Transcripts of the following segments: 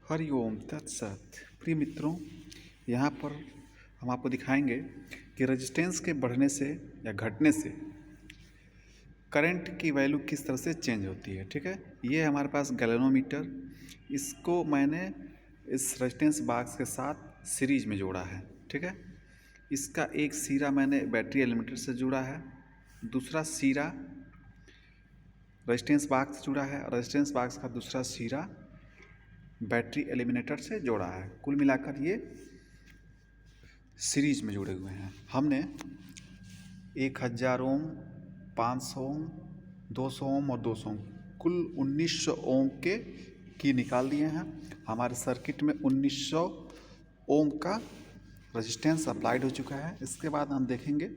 हरिओम तत्सत। प्रिय मित्रों, यहाँ पर हम आपको दिखाएंगे कि रेजिस्टेंस के बढ़ने से या घटने से करंट की वैल्यू किस तरह से चेंज होती है। ठीक है, ये हमारे पास गैल्वेनोमीटर, इसको मैंने इस रेजिस्टेंस बॉक्स के साथ सीरीज में जोड़ा है। ठीक है, इसका एक सिरा मैंने बैटरी एलिमेंटर से जुड़ा है, दूसरा सिरा रेजिस्टेंस बॉक्स से जुड़ा है और रेजिस्टेंस बॉक्स का दूसरा सिरा बैटरी एलिमिनेटर से जोड़ा है। कुल मिलाकर ये सीरीज में जुड़े हुए हैं। हमने 1000 ओम, 500 ओम, 200 ओम और 200 ओम, कुल 1900 ओम के की निकाल दिए हैं। हमारे सर्किट में 1900 ओम का रेजिस्टेंस अप्लाइड हो चुका है। इसके बाद हम देखेंगे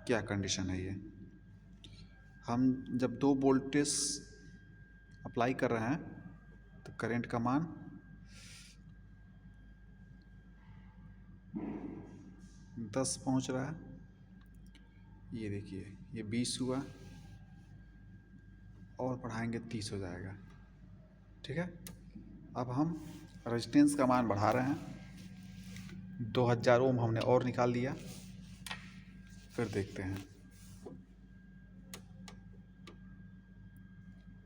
क्या कंडीशन है। ये हम जब 2 वोल्टेज अप्लाई कर रहे हैं तो करंट का मान 10 पहुंच रहा है। ये देखिए, ये 20 हुआ और बढ़ाएंगे 30 हो जाएगा। ठीक है, अब हम रेजिस्टेंस का मान बढ़ा रहे हैं। 2000 ओम हमने और निकाल दिया। फिर देखते हैं,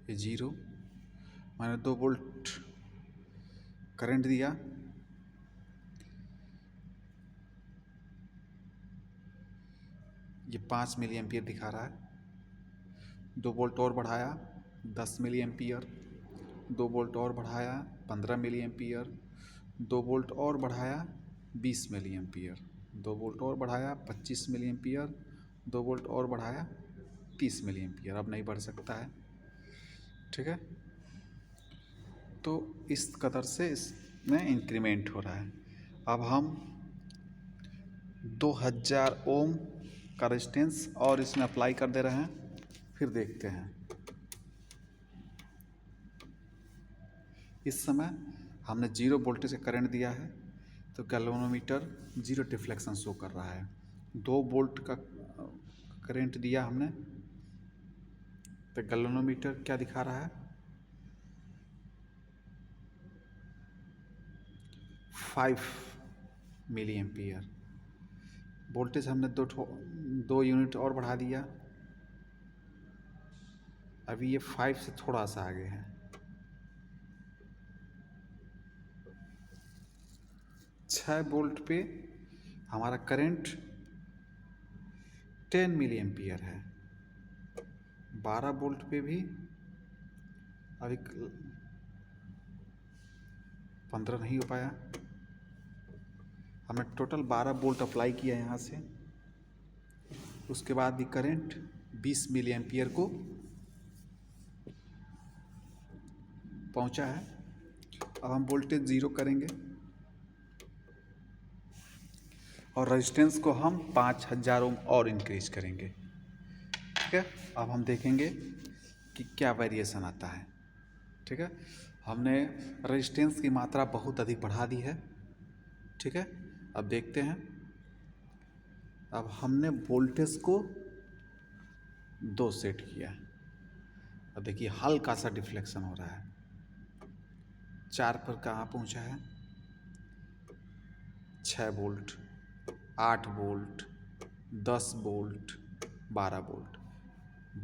ये 0, मैंने 2 वोल्ट करंट दिया, ये 5 मिली एम्पियर दिखा रहा है। 2 वोल्ट और बढ़ाया 10 मिली एम्पियर, 2 वोल्ट और बढ़ाया 15 मिली एम्पियर, 2 वोल्ट और बढ़ाया 20 मिली एम्पियर, 2 वोल्ट और बढ़ाया 25 मिली एम्पियर, 2 वोल्ट और बढ़ाया 30 मिली एम्पियर। अब नहीं बढ़ सकता है। ठीक है, तो इस कदर से इसमें इंक्रीमेंट हो रहा है। अब हम 2000 ओम का रेजिस्टेंस और इसमें अप्लाई कर दे रहे हैं। फिर देखते हैं, इस समय हमने 0 वोल्टेज से करंट दिया है तो गैल्वेनोमीटर 0 डिफ्लेक्शन शो कर रहा है। 2 वोल्ट का करंट दिया हमने तो गैल्वेनोमीटर क्या दिखा रहा है, 5 मिली एम्पियर। वोल्टेज हमने 2 यूनिट और बढ़ा दिया, अभी ये 5 से थोड़ा सा आगे है। 6 वोल्ट पे हमारा करंट 10 मिली एम्पियर है। 12 वोल्ट पे भी अभी 15 नहीं हो पाया। हमने टोटल 12 वोल्ट अप्लाई किया यहाँ से, उसके बाद भी करंट 20 मिली एम्पियर को पहुँचा है। अब हम वोल्टेज 0 करेंगे और रेजिस्टेंस को हम 5000 ओम और इंक्रीज करेंगे। ठीक है, अब हम देखेंगे कि क्या वेरिएशन आता है। ठीक है, हमने रेजिस्टेंस की मात्रा बहुत अधिक बढ़ा दी है। ठीक है, अब देखते हैं। अब हमने वोल्टेज को 2 सेट किया। अब देखिए हल्का सा डिफ्लेक्शन हो रहा है। 4 पर कहाँ पहुँचा है, 6 volt, 8 volt, 10 volt, 12 volt.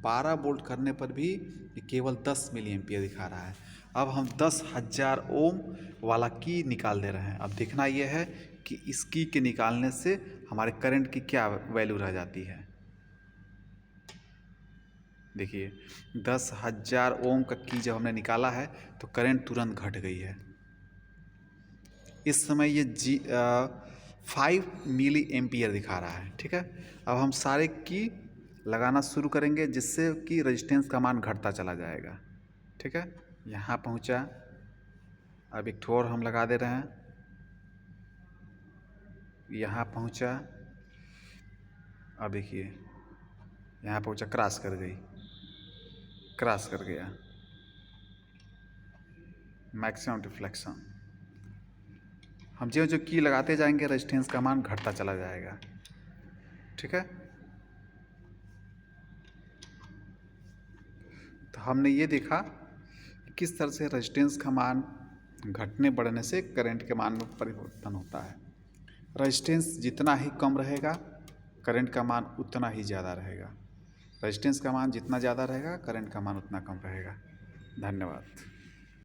12 volt करने पर भी ये केवल 10 मिली एम्पियर दिखा रहा है। अब हम 10,000 ओम वाला की निकाल दे रहे हैं। अब देखना यह है कि इस की के निकालने से हमारे करंट की क्या वैल्यू रह जाती है। देखिए 10,000 ओम का की जब हमने निकाला है तो करंट तुरंत घट गई है। इस समय ये 5 मिली एम्पियर दिखा रहा है। ठीक है, अब हम सारे की लगाना शुरू करेंगे जिससे कि रेजिस्टेंस का मान घटता चला जाएगा। ठीक है, यहाँ पहुँचा, अब एक ठोर हम लगा दे रहे हैं, यहाँ पहुँचा, अब देखिए यहाँ पहुँचा, क्रॉस कर गई, क्रॉस कर गया, मैक्सिमम डिफ्लेक्शन। हम जो जो की लगाते जाएंगे रेजिस्टेंस का मान घटता चला जाएगा। ठीक है, तो हमने ये देखा कि किस तरह से रेजिस्टेंस का मान घटने बढ़ने से करंट के मान में परिवर्तन होता है। रेजिस्टेंस जितना ही कम रहेगा करंट का मान उतना ही ज़्यादा रहेगा। रेजिस्टेंस का मान जितना ज़्यादा रहेगा करंट का मान उतना कम रहेगा। धन्यवाद।